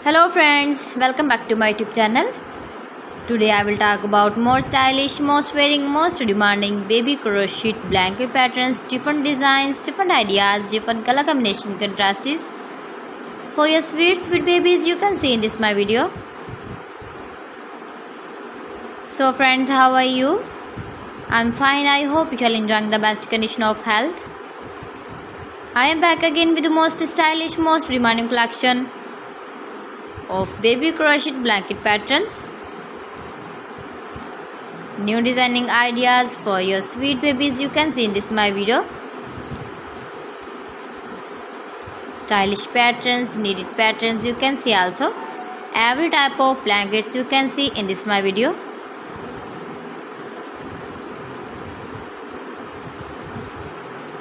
Hello friends, welcome back to my YouTube channel. Today I will talk about more stylish, most wearing, most demanding baby crochet blanket patterns, different designs, different ideas, different color combination contrasts for your sweet babies you can see in this my video. So friends, how are you? I'm fine. I hope you are enjoying the best condition of health. I am back again with the most stylish, most demanding collection of baby crochet blanket patterns. New designing ideas for your sweet babies you can see in this my video. Stylish patterns, needed patterns you can see also. Every type of blankets you can see in this my video.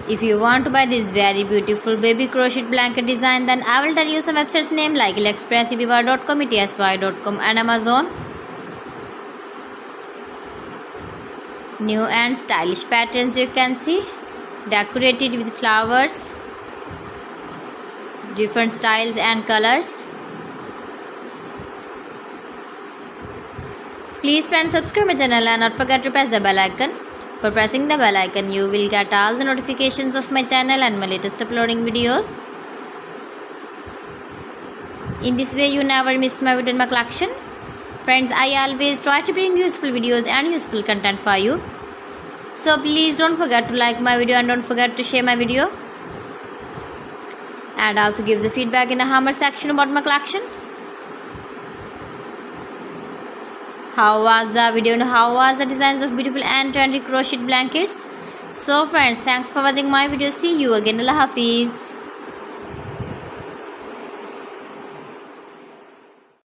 If you want to buy this very beautiful baby crochet blanket design, then I will tell you some websites name like AliExpress, eBay.com, etsy.com and Amazon. New and stylish patterns you can see, decorated with flowers, different styles and colors. Please friends, subscribe my channel and not forget to press the bell icon. For pressing the bell icon, you will get all the notifications of my channel and my latest uploading videos. In this way, you never miss my video in my collection. Friends, I always try to bring useful videos and useful content for you. So please don't forget to like my video and don't forget to share my video. And also give the feedback in the comment section about my collection. How was the video and how was the designs of beautiful and trendy crochet blankets? So friends, thanks for watching my video. See you again. Allah Hafiz.